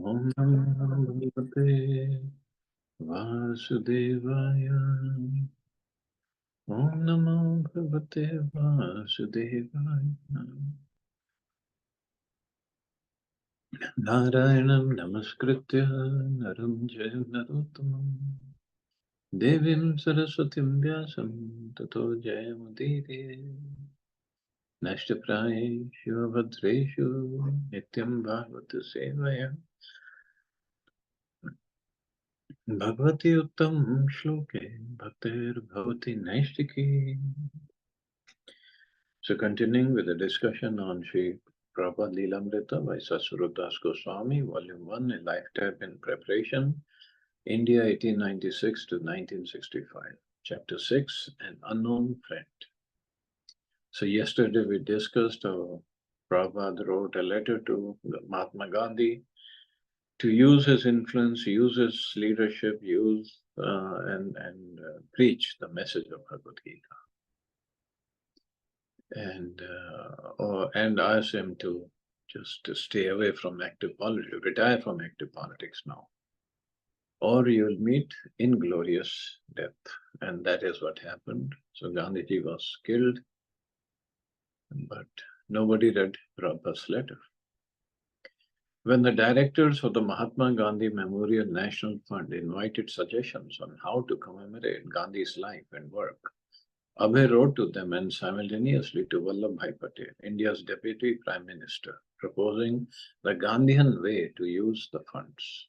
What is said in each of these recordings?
Om Namo Bhagavate Vasudevaya. Om Namo Bhagavate Vasudevaya. Narayanam Namaskritya Naram Jayam Narottamam Devim Saraswatim Vyasam Tato Jayamudire Nashtapraeshu Bhadreshu Nityam Bhagavata Sevaya Bhagavati Uttam Shloke Bhaktir Bhavati Naistiki. So continuing with the discussion on Sri Prabhupada Lilamrita by Srila Goswami, Volume 1, A Lifetime in Preparation, India 1896 to 1965, Chapter 6, An Unknown Friend. So yesterday we discussed how Prabhupada wrote a letter to Mahatma Gandhi to use his influence, use his leadership, and preach the message of Bhagavad Gita. And ask him to just to stay away from active politics, retire from active politics now, or you'll meet inglorious death. And that is what happened. So Gandhiji was killed, but nobody read Prabhupada's letter. When the directors of the Mahatma Gandhi Memorial National Fund invited suggestions on how to commemorate Gandhi's life and work, Abhay wrote to them and simultaneously to Vallabhbhai Patel, India's Deputy Prime Minister, proposing the Gandhian way to use the funds.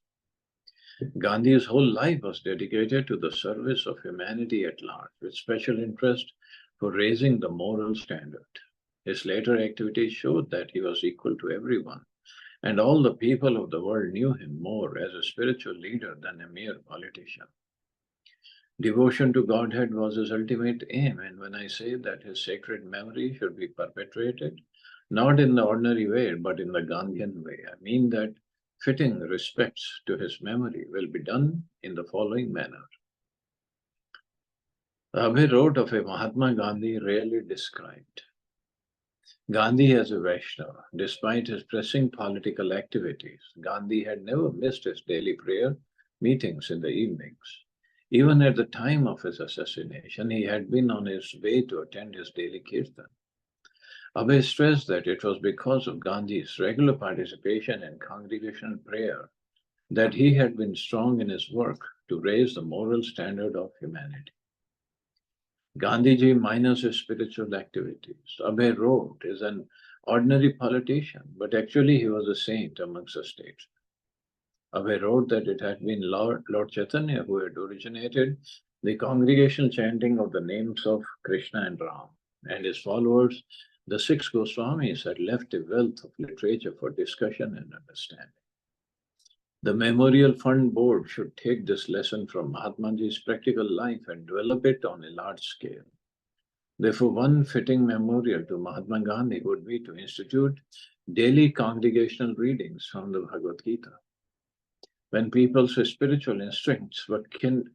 Gandhi's whole life was dedicated to the service of humanity at large, with special interest for raising the moral standard. His later activities showed that he was equal to everyone, and all the people of the world knew him more as a spiritual leader than a mere politician. Devotion to Godhead was his ultimate aim, and when I say that his sacred memory should be perpetuated, not in the ordinary way, but in the Gandhian way, I mean that fitting respects to his memory will be done in the following manner. Abhay wrote of a Mahatma Gandhi rarely described. Gandhi as a Vaishnava, despite his pressing political activities, Gandhi had never missed his daily prayer meetings in the evenings. Even at the time of his assassination, he had been on his way to attend his daily kirtan. Abhay stressed that it was because of Gandhi's regular participation in congregational prayer that he had been strong in his work to raise the moral standard of humanity. Gandhiji minus his spiritual activities, Abhay wrote, is an ordinary politician, but actually he was a saint amongst the statesmen. Abhay wrote that it had been Lord Chaitanya who had originated the congregational chanting of the names of Krishna and Ram, and his followers, the six Goswamis, had left a wealth of literature for discussion and understanding. The Memorial Fund Board should take this lesson from Mahatmaji's practical life and develop it on a large scale. Therefore, one fitting memorial to Mahatma Gandhi would be to institute daily congregational readings from the Bhagavad Gita. When people's spiritual instincts were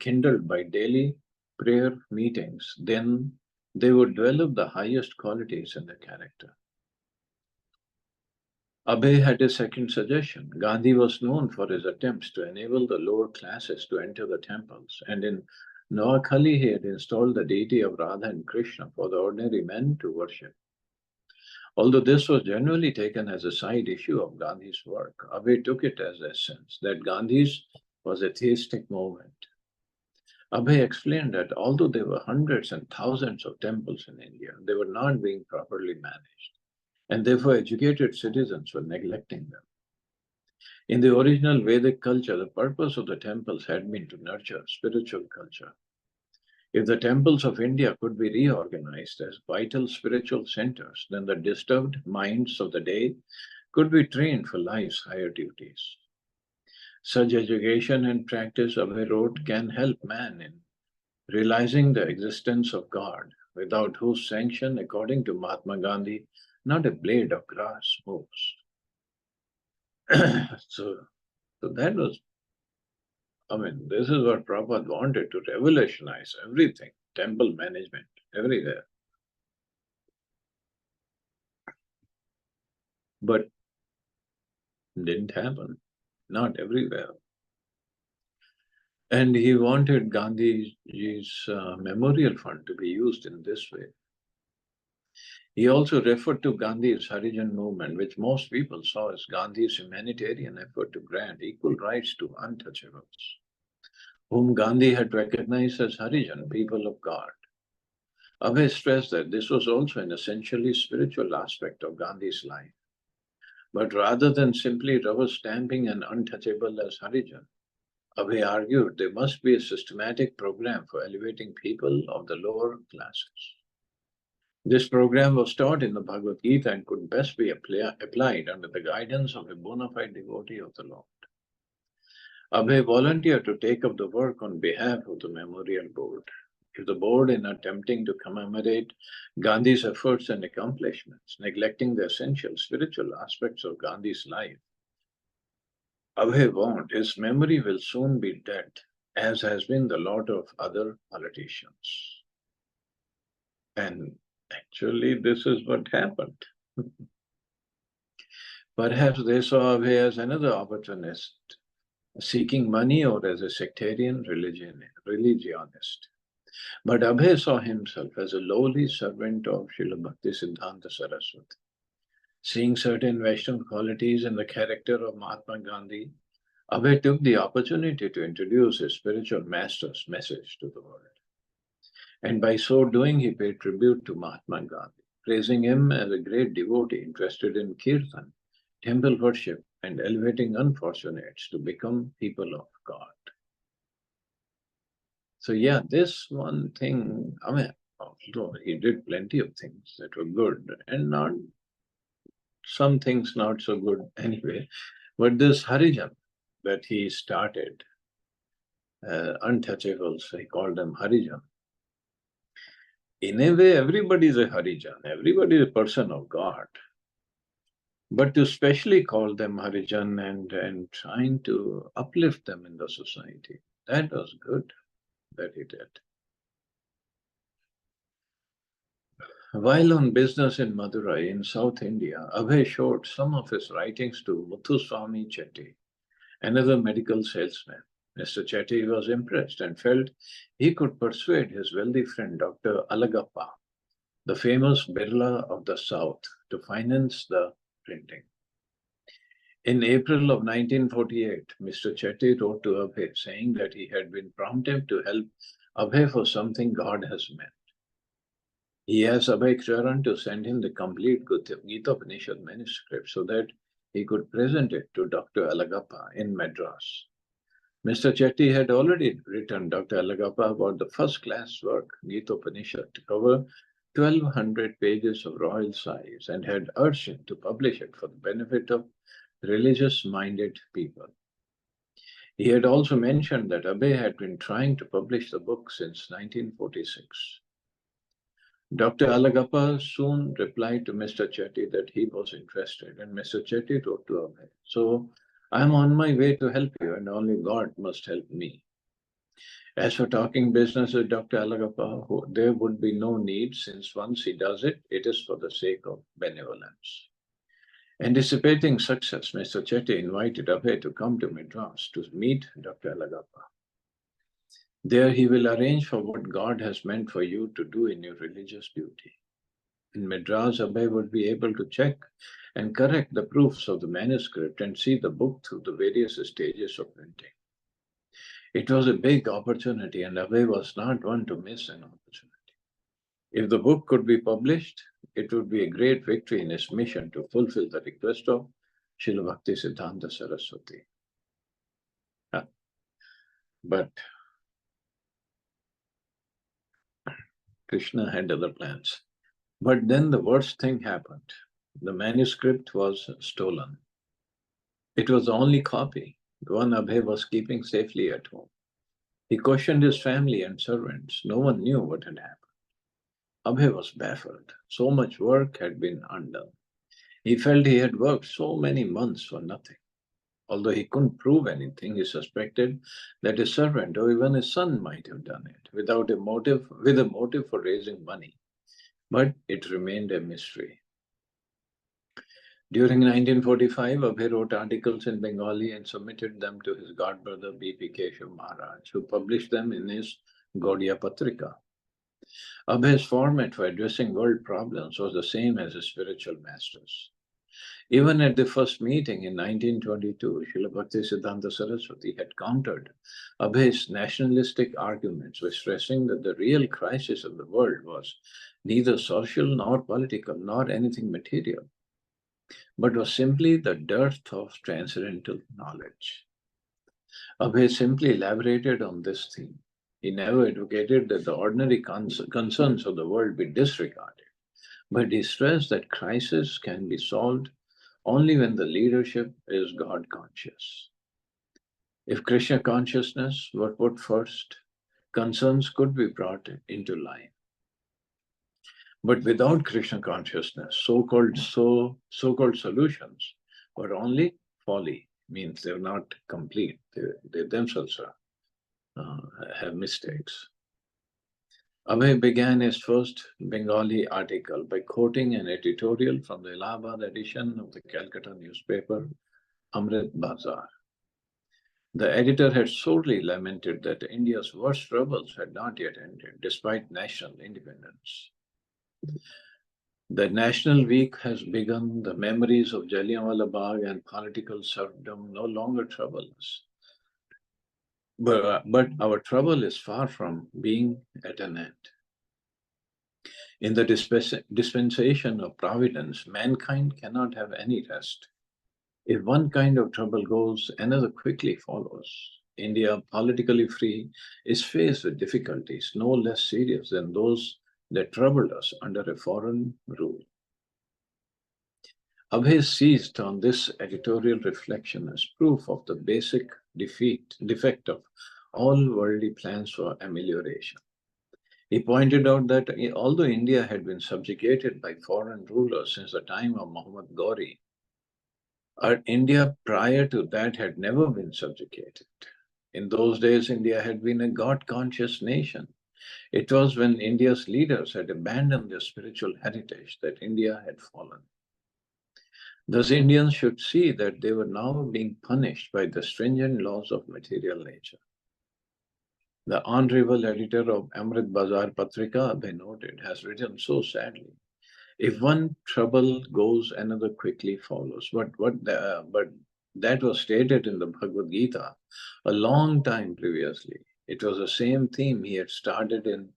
kindled by daily prayer meetings, then they would develop the highest qualities in their character. Abhay had a second suggestion. Gandhi was known for his attempts to enable the lower classes to enter the temples, and in Noakhali he had installed the deity of Radha and Krishna for the ordinary men to worship. Although this was generally taken as a side issue of Gandhi's work, Abhay took it as essence that Gandhi's was a theistic movement. Abhay explained that although there were hundreds and thousands of temples in India, they were not being properly managed, and therefore educated citizens were neglecting them. In the original Vedic culture, the purpose of the temples had been to nurture spiritual culture. If the temples of India could be reorganized as vital spiritual centers, then the disturbed minds of the day could be trained for life's higher duties. Such education and practice, Abhay wrote, can help man in realizing the existence of God, without whose sanction, according to Mahatma Gandhi, not a blade of grass moves. so that was, this is what Prabhupada wanted, to revolutionize everything, temple management, everywhere. But didn't happen. not everywhere. And he wanted Gandhiji's memorial fund to be used in this way. He also referred to Gandhi's Harijan movement, which most people saw as Gandhi's humanitarian effort to grant equal rights to untouchables, whom Gandhi had recognized as Harijan, people of God. Abhay stressed that this was also an essentially spiritual aspect of Gandhi's life. But rather than simply rubber stamping an untouchable as Harijan, Abhay argued there must be a systematic program for elevating people of the lower classes. This program was taught in the Bhagavad Gita and could best be applied under the guidance of a bona fide devotee of the Lord. Abhay volunteered to take up the work on behalf of the memorial board. If the board, in attempting to commemorate Gandhi's efforts and accomplishments, neglecting the essential spiritual aspects of Gandhi's life, Abhay warned his memory will soon be dead, as has been the lot of other politicians. And actually, this is what happened. Perhaps they saw Abhay as another opportunist, seeking money, or as a sectarian religionist. But Abhay saw himself as a lowly servant of Srila Bhaktisiddhanta Saraswati. Seeing certain Vaishnava qualities in the character of Mahatma Gandhi, Abhay took the opportunity to introduce his spiritual master's message to the world. And by so doing, he paid tribute to Mahatma Gandhi, praising him as a great devotee interested in kirtan, temple worship, and elevating unfortunates to become people of God. So yeah, this one thing, I mean, although he did plenty of things that were good, and not some things not so good anyway, but this Harijan that he started, untouchables, he called them Harijan. In a way, everybody is a Harijan, everybody is a person of God. But to specially call them Harijan and trying to uplift them in the society, that was good that he did. While on business in Madurai in South India, Abhay showed some of his writings to Muthuswamy Chetty, another medical salesman. Mr. Chetty was impressed and felt he could persuade his wealthy friend Dr. Alagappa, the famous Birla of the South, to finance the printing. In April of 1948, Mr. Chetty wrote to Abhay saying that he had been prompted to help Abhay for something God has meant. He asked Abhay Charan to send him the complete Gita Upanishad manuscript so that he could present it to Dr. Alagappa in Madras. Mr. Chetty had already written Dr. Alagappa about the first-class work, Gita Upanishad, to cover 1,200 pages of royal size, and had urged him to publish it for the benefit of religious-minded people. He had also mentioned that Abhay had been trying to publish the book since 1946. Dr. Alagappa soon replied to Mr. Chetty that he was interested, and Mr. Chetty wrote to Abhay, "So I'm on my way to help you, and only God must help me." As for talking business with Dr. Alagappa, there would be no need, since once he does it, it is for the sake of benevolence. Anticipating success, Mr. Chetty invited Abhay to come to Madras to meet Dr. Alagappa. There he will arrange for what God has meant for you to do in your religious duty. In Madras, Abhay would be able to check and correct the proofs of the manuscript and see the book through the various stages of printing. It was a big opportunity, and Abhay was not one to miss an opportunity. If the book could be published, it would be a great victory in his mission to fulfill the request of Srila Bhaktisiddhanta Saraswati. But Krishna had other plans. But then the worst thing happened. The manuscript was stolen. It was the only copy, the one Abhay was keeping safely at home. He questioned his family and servants. No one knew what had happened. Abhay was baffled. So much work had been undone. He felt he had worked so many months for nothing. Although he couldn't prove anything, he suspected that his servant or even his son might have done it with a motive for raising money. But it remained a mystery. During 1945, Abhay wrote articles in Bengali and submitted them to his godbrother B.P. Keshav Maharaj, who published them in his Gaudiya Patrika. Abhay's format for addressing world problems was the same as his spiritual masters. Even at the first meeting in 1922, Srila Bhaktisiddhanta Saraswati had countered Abhay's nationalistic arguments by stressing that the real crisis of the world was neither social nor political nor anything material, but was simply the dearth of transcendental knowledge. Abhay simply elaborated on this theme. He never advocated that the ordinary concerns of the world be disregarded, but he stressed that crisis can be solved only when the leadership is God conscious. If Krishna consciousness were put first, concerns could be brought into line. But without Krishna consciousness, so-called solutions were only folly, means they're not complete. They themselves have mistakes. Abhay began his first Bengali article by quoting an editorial from the Allahabad edition of the Calcutta newspaper, Amrit Bazar. The editor had sorely lamented that India's worst troubles had not yet ended, despite national independence. The National Week has begun. The memories of Jallianwala Bagh and political serfdom no longer trouble us. But our trouble is far from being at an end. In the dispensation of providence, mankind cannot have any rest. If one kind of trouble goes, another quickly follows. India, politically free, is faced with difficulties no less serious than those that troubled us under a foreign rule. Abhay seized on this editorial reflection as proof of the basic defect of all worldly plans for amelioration. He pointed out that although India had been subjugated by foreign rulers since the time of Muhammad Ghori, India prior to that had never been subjugated. In those days, India had been a God-conscious nation. It was when India's leaders had abandoned their spiritual heritage that India had fallen. Thus, Indians should see that they were now being punished by the stringent laws of material nature. The honorable editor of Amrit Bazar Patrika, Abhay noted, has written so sadly, if one trouble goes, another quickly follows. But that was stated in the Bhagavad Gita a long time previously. It was the same theme he had stated in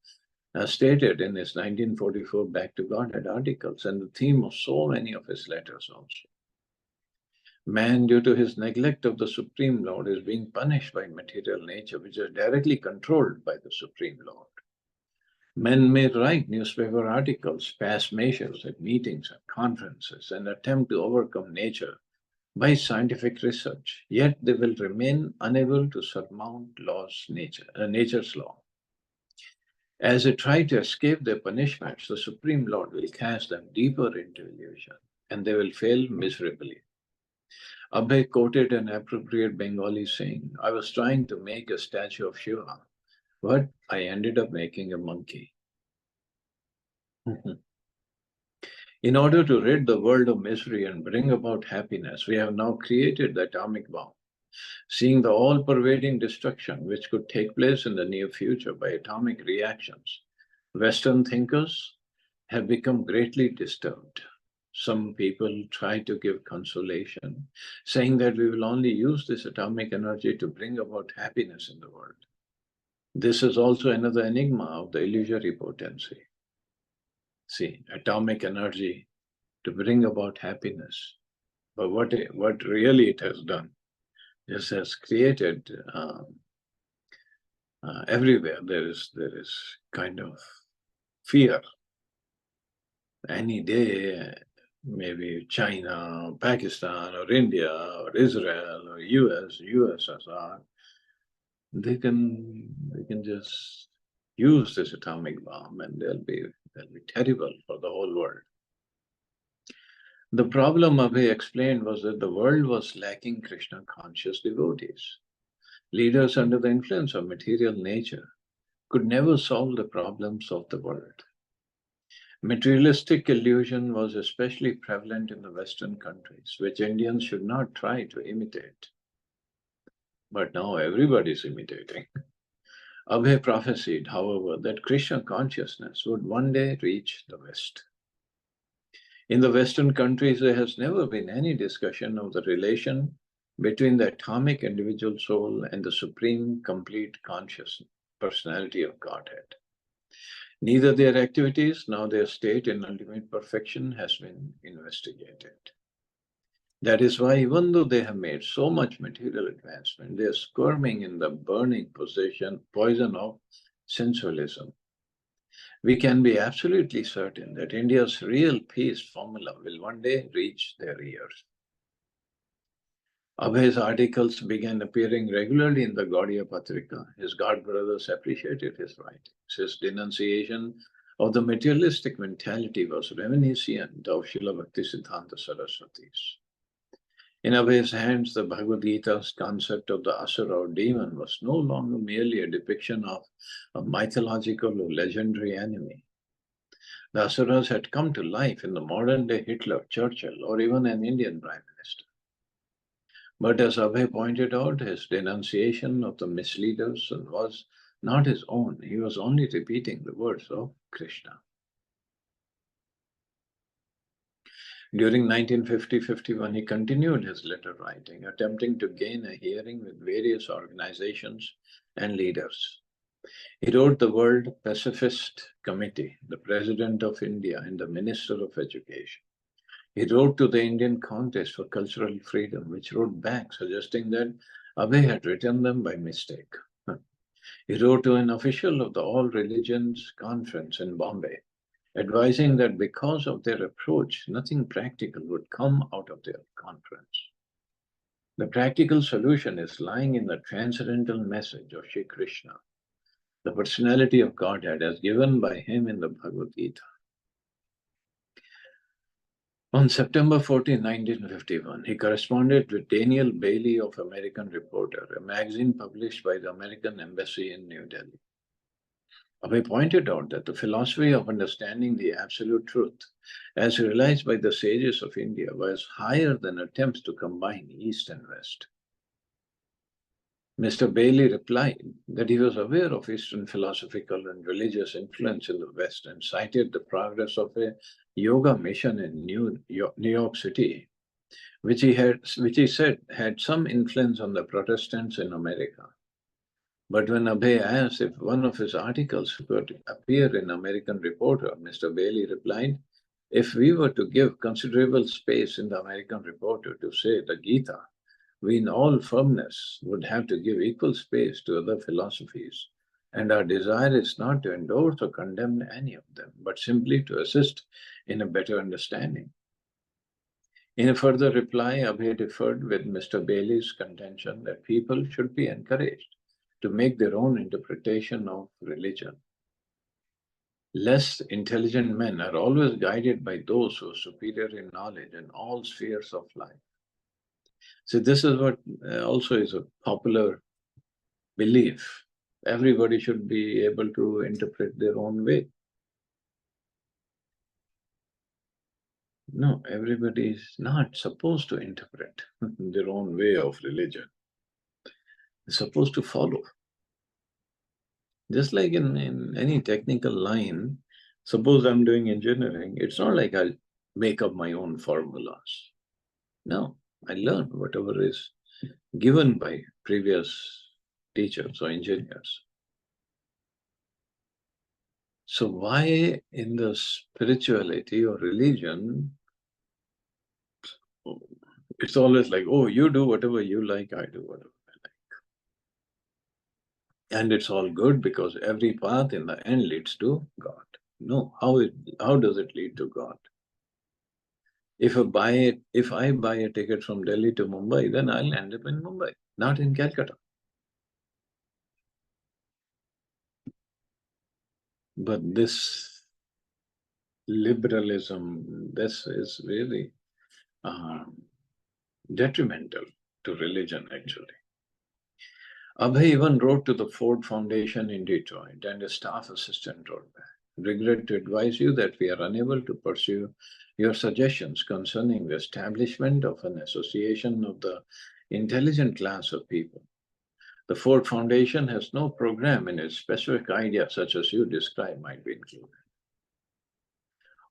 his 1944 Back to Godhead articles, and the theme of so many of his letters also. Man, due to his neglect of the Supreme Lord, is being punished by material nature, which is directly controlled by the Supreme Lord. Men may write newspaper articles, pass measures at meetings and conferences, and attempt to overcome nature by scientific research, yet they will remain unable to surmount nature's law. As they try to escape their punishments, the Supreme Lord will cast them deeper into illusion, and they will fail miserably. Abhay quoted an appropriate Bengali saying, I was trying to make a statue of Shiva, but I ended up making a monkey. In order to rid the world of misery and bring about happiness, we have now created the atomic bomb, seeing the all-pervading destruction which could take place in the near future by atomic reactions. Western thinkers have become greatly disturbed. Some people try to give consolation, saying that we will only use this atomic energy to bring about happiness in the world. This is also another enigma of the illusory potency. See, atomic energy to bring about happiness. But what really it has done, this has created everywhere there is kind of fear. Any day, maybe China, Pakistan, or India, or Israel, or US, USSR, they can just use this atomic bomb, and they'll be terrible for the whole world. The problem Abhay explained was that the world was lacking Krishna conscious devotees. Leaders under the influence of material nature could never solve the problems of the world. Materialistic illusion was especially prevalent in the Western countries, which Indians should not try to imitate. But now everybody is imitating. Abhay prophesied, however, that Krishna consciousness would one day reach the West. In the Western countries, there has never been any discussion of the relation between the atomic individual soul and the supreme complete conscious personality of Godhead. Neither their activities nor their state in ultimate perfection has been investigated. That is why, even though they have made so much material advancement, they are squirming in the burning poison of sensualism. We can be absolutely certain that India's real peace formula will one day reach their ears. Abhay's articles began appearing regularly in the Gaudiya Patrika. His god brothers appreciated his writings. His denunciation of the materialistic mentality was reminiscent of Srila Bhaktisiddhanta Saraswati's. In Abhay's hands, the Bhagavad Gita's concept of the asura or demon was no longer merely a depiction of a mythological or legendary enemy. The asuras had come to life in the modern-day Hitler, Churchill, or even an Indian Prime Minister. But as Abhay pointed out, his denunciation of the misleaders was not his own. He was only repeating the words of Krishna. During 1950-51, he continued his letter writing, attempting to gain a hearing with various organizations and leaders. He wrote the World Pacifist Committee, the President of India, and the Minister of Education. He wrote to the Indian Congress for Cultural Freedom, which wrote back suggesting that Abhay had written them by mistake. He wrote to an official of the All Religions Conference in Bombay, advising that because of their approach, nothing practical would come out of their conference. The practical solution is lying in the transcendental message of Shri Krishna, the personality of Godhead as given by him in the Bhagavad Gita. On September 14, 1951, he corresponded with Daniel Bailey of American Reporter, a magazine published by the American Embassy in New Delhi. Abhay pointed out that the philosophy of understanding the absolute truth, as realized by the sages of India, was higher than attempts to combine East and West. Mr. Bailey replied that he was aware of Eastern philosophical and religious influence in the West and cited the progress of a yoga mission in New York City, which he said had some influence on the Protestants in America. But when Abhay asked if one of his articles could appear in American Reporter, Mr. Bailey replied, if we were to give considerable space in the American Reporter to say the Gita, we in all firmness would have to give equal space to other philosophies, and our desire is not to endorse or condemn any of them, but simply to assist in a better understanding. In a further reply, Abhay differed with Mr. Bailey's contention that people should be encouraged to make their own interpretation of religion. Less intelligent men are always guided by those who are superior in knowledge in all spheres of life. So this is what also is a popular belief. Everybody should be able to interpret their own way. No, everybody is not supposed to interpret their own way of religion. They're supposed to follow. Just like in any technical line, suppose I'm doing engineering, it's not like I'll make up my own formulas. No, I learn whatever is given by previous teachers or engineers. So why in the spirituality or religion, it's always like, oh, you do whatever you like, I do whatever I like. And it's all good because every path in the end leads to God. No, how does it lead to God? If I buy a ticket from Delhi to Mumbai, then I'll end up in Mumbai, not in Calcutta. But this liberalism, this is really detrimental to religion, actually. Abhay even wrote to the Ford Foundation in Detroit, and a staff assistant wrote back. regret to advise you that we are unable to pursue your suggestions concerning the establishment of an association of the intelligent class of people. The Ford Foundation has no program in its specific ideas such as you describe might be included.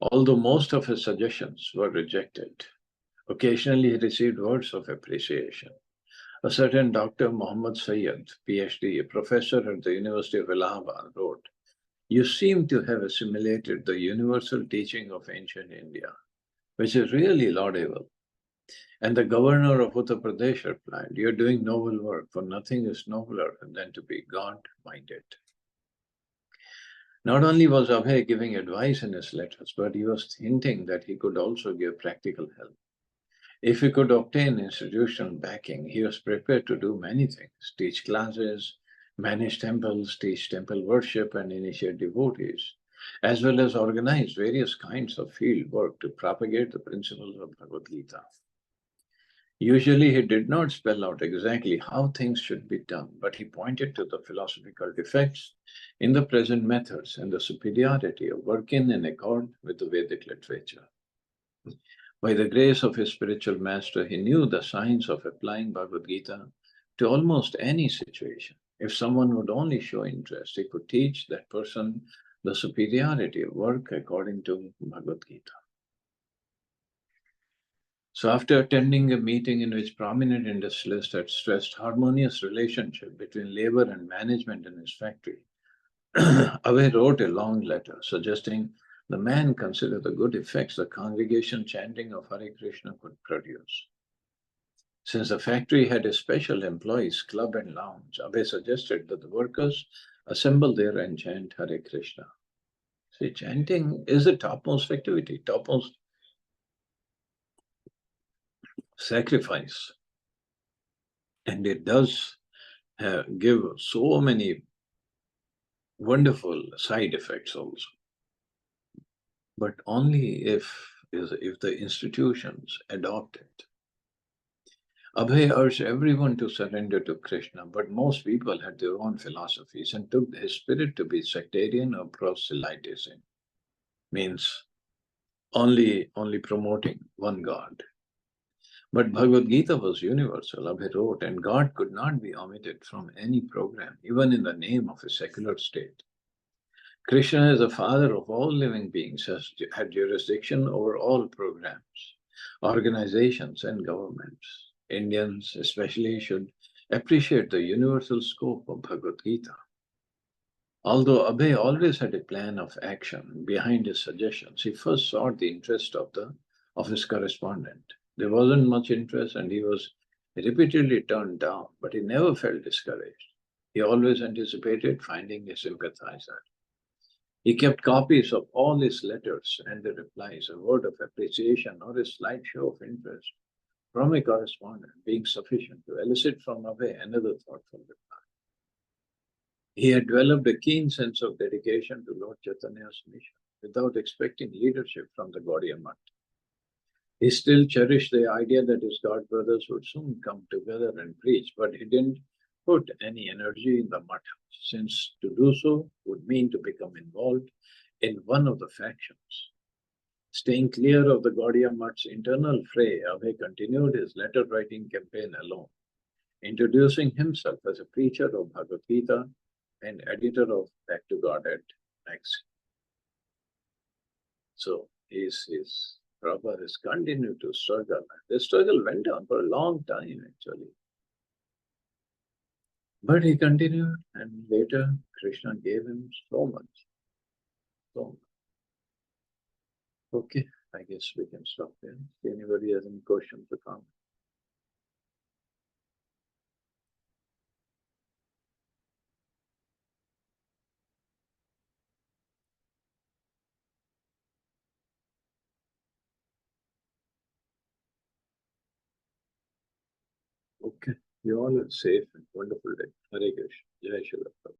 Although most of his suggestions were rejected, occasionally he received words of appreciation. A certain Dr. Muhammad Sayyid, PhD, a professor at the University of Allahabad, wrote, "You seem to have assimilated the universal teaching of ancient India, which is really laudable." And the governor of Uttar Pradesh replied, "You're doing noble work, for nothing is nobler than to be God-minded." Not only was Abhay giving advice in his letters, but he was hinting that he could also give practical help. If he could obtain institutional backing, he was prepared to do many things: teach classes, manage temples, teach temple worship, and initiate devotees, as well as organize various kinds of field work to propagate the principles of Bhagavad Gita. Usually, he did not spell out exactly how things should be done, but he pointed to the philosophical defects in the present methods and the superiority of working in accord with the Vedic literature. By the grace of his spiritual master, he knew the science of applying Bhagavad Gita to almost any situation. If someone would only show interest, he could teach that person the superiority of work according to Bhagavad Gita. So after attending a meeting in which prominent industrialists had stressed harmonious relationship between labor and management in his factory, Abhay wrote a long letter suggesting the man consider the good effects the congregation chanting of Hare Krishna could produce. Since the factory had a special employees club and lounge, Abhay suggested that the workers assemble there and chant Hare Krishna. See, chanting is the topmost activity, topmost sacrifice. And it does give so many wonderful side effects also. But only if the institutions adopt it. Abhay urged everyone to surrender to Krishna, but most people had their own philosophies and took his spirit to be sectarian or proselytizing, means only promoting one God. But Bhagavad Gita was universal, Abhay wrote, and God could not be omitted from any program, even in the name of a secular state. Krishna is the father of all living beings, has had jurisdiction over all programs, organizations, and governments. Indians especially should appreciate the universal scope of Bhagavad Gita. Although Abhay always had a plan of action behind his suggestions, he first sought the interest of his correspondent. There wasn't much interest and he was repeatedly turned down, but he never felt discouraged. He always anticipated finding a sympathizer. He kept copies of all his letters and the replies, a word of appreciation or a slight show of interest from a correspondent being sufficient to elicit from Abhay another thoughtful reply. He had developed a keen sense of dedication to Lord Chaitanya's mission without expecting leadership from the Gaudiya Math. He still cherished the idea that his God brothers would soon come together and preach, but he didn't put any energy in the Math, since to do so would mean to become involved in one of the factions. Staying clear of the Gaudiya Math's internal fray, Abhay continued his letter-writing campaign alone, introducing himself as a preacher of Bhagavad Gita and editor of Back to Godhead magazine. So Prabhupada has continued to struggle. The struggle went on for a long time, actually. But he continued, and later Krishna gave him so much. So much. Okay, I guess we can stop there. If anybody has any questions or comments. Okay, you all are safe and wonderful day. Hare Krishna. Jai Srila.